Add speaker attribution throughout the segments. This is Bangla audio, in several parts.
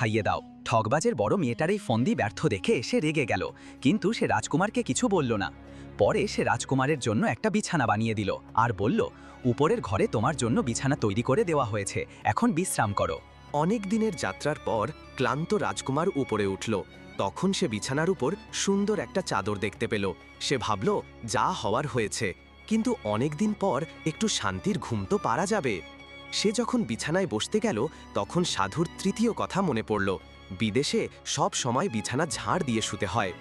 Speaker 1: খাইয়ে দাও। ঠগবাজের বড় মেয়েটার এই ফন্দি ব্যর্থ দেখে সে রেগে গেল, কিন্তু সে রাজকুমারকে কিছু বলল না। পরে সে রাজকুমারের জন্য একটা বিছানা বানিয়ে দিল আর বলল, উপরের ঘরে তোমার জন্য বিছানা তৈরি করে দেওয়া হয়েছে, এখন বিশ্রাম করো।
Speaker 2: অনেক দিনের যাত্রার পর ক্লান্ত রাজকুমার উপরে উঠল। তখন সে বিছানার উপর সুন্দর একটা চাদর দেখতে পেল। সে ভাবল, যা হওয়ার হয়েছে, কিন্তু অনেক দিন পর একটু শান্তির ঘুম তো পারা যাবে। সে যখন বিছানায় বসতে গেল, তখন সাধুর তৃতীয় কথা মনে পড়ল। বিদেশে সব সময় বিছানা ঝাড় দিয়ে শুতে হয়।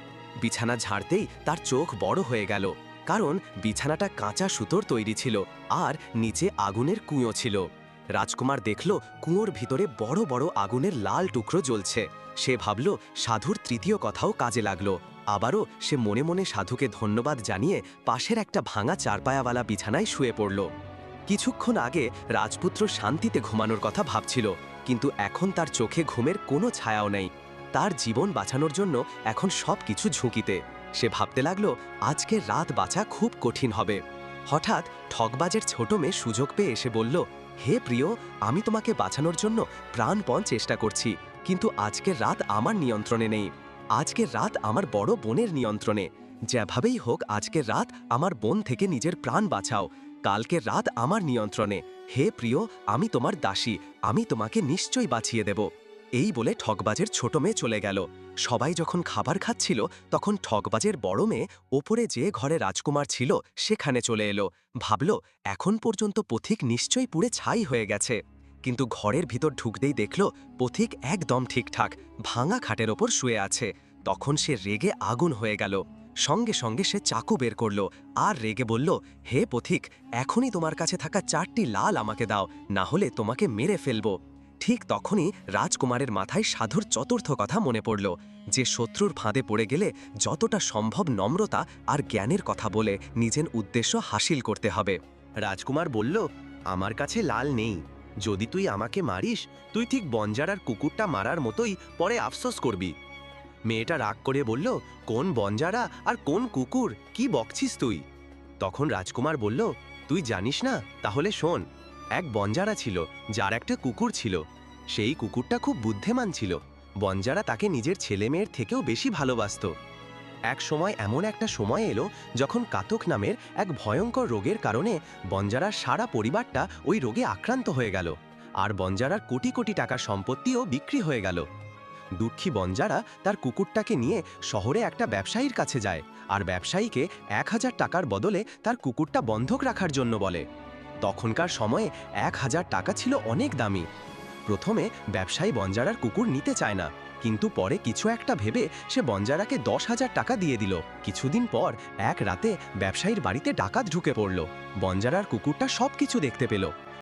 Speaker 2: বিছানা ঝাড়তেই তার চোখ বড় হয়ে গেল, কারণ বিছানাটা কাঁচা সুতোর তৈরি ছিল আর নিচে আগুনের কুঁয়ো ছিল। রাজকুমার দেখল কুঁয়োর ভিতরে বড় বড় আগুনের লাল টুকরো জ্বলছে। সে ভাবল, সাধুর তৃতীয় কথাও কাজে লাগলো। আবারও সে মনে মনে সাধুকে ধন্যবাদ জানিয়ে পাশের একটা ভাঙা চারপায়াওয়ালা বিছানায় শুয়ে পড়ল। কিছুক্ষণ আগে রাজপুত্র শান্তিতে ঘুমানোর কথা ভাবছিল, কিন্তু এখন তার চোখে ঘুমের কোনো ছায়াও নেই। তার জীবন বাঁচানোর জন্য এখন সব কিছু ঝুঁকিতে। সে ভাবতে লাগলো, আজকের রাত বাঁচা খুব কঠিন হবে। হঠাৎ ঠগবাজের ছোট মেয়ে সুযোগ পেয়ে এসে বলল, হে প্রিয়, আমি তোমাকে বাঁচানোর জন্য প্রাণপণ চেষ্টা করছি, কিন্তু আজকের রাত আমার নিয়ন্ত্রণে নেই। আজকের রাত আমার বড় বোনের নিয়ন্ত্রণে। যেভাবেই হোক আজকের রাত আমার বোন থেকে নিজের প্রাণ বাঁচাও। কালকের রাত আমার নিয়ন্ত্রণে। হে প্রিয়, আমি তোমার দাসী, আমি তোমাকে নিশ্চয়ই বাঁচিয়ে দেব। এই বলে ঠগবাজের ছোট মেয়ে চলে গেল। সবাই যখন খাবার খাচ্ছিল, তখন ঠগবাজের বড় মেয়ে ওপরে যে ঘরে রাজকুমার ছিল সেখানে চলে এলো। ভাবল, এখন পর্যন্ত পথিক নিশ্চয়ই পুড়ে ছাই হয়ে গেছে। কিন্তু ঘরের ভিতর ঢুকতেই দেখল পথিক একদম ঠিকঠাক ভাঙা খাটের ওপর শুয়ে আছে। তখন সে রেগে আগুন হয়ে গেল। সঙ্গে সঙ্গে সে চাকু বের করল আর রেগে বলল, হে পথিক, এখনই তোমার কাছে থাকা 4টি লাল আমাকে দাও, না হলে তোমাকে মেরে ফেলব। ঠিক তখনই রাজকুমারের মাথায় সাধুর চতুর্থ কথা মনে পড়ল, যে শত্রুর ফাঁদে পড়ে গেলে যতটা সম্ভব নম্রতা আর জ্ঞানের কথা বলে নিজের উদ্দেশ্য হাসিল করতে হবে।
Speaker 3: রাজকুমার বলল, আমার কাছে লাল নেই। যদি তুই আমাকে মারিস, তুই ঠিক বনজারার কুকুরটা মারার মতোই পরে আফসোস করবি। মেয়েটা রাগ করে বলল, কোন বনজারা আর কোন কুকুর, কি বকছিস তুই? তখন রাজকুমার বলল, তুই জানিস না? তাহলে শোন। এক বনজারা ছিল, যার একটা কুকুর ছিল। সেই কুকুরটা খুব বুদ্ধিমান ছিল। বনজারা তাকে নিজের ছেলে মেয়ের থেকেও বেশি ভালোবাসত। এক সময় এমন একটা সময় এলো যখন কাতক নামের এক ভয়ঙ্কর রোগের কারণে বনজারার সারা পরিবারটা ওই রোগে আক্রান্ত হয়ে গেল, আর বনজারার কোটি কোটি টাকার সম্পত্তিও বিক্রি হয়ে গেল। দুঃখী বনজারা তার কুকুরটাকে নিয়ে শহরে একটা ব্যবসায়ীর কাছে যায়, আর ব্যবসায়ীকে 1000 টাকার বদলে তার কুকুরটা বন্ধক রাখার জন্য বলে। তখনকার সময়ে 1000 টাকা ছিল অনেক দামি। প্রথমে ব্যবসায়ী বনজারার কুকুর নিতে চায় না, কিন্তু পরে কিছু একটা ভেবে সে বনজারাকে 10,000 টাকা দিয়ে দিল। কিছুদিন পর এক রাতে ব্যবসায়ীর বাড়িতে ডাকাত ঢুকে পড়ল। বনজারার কুকুরটা সবকিছু দেখতে পেল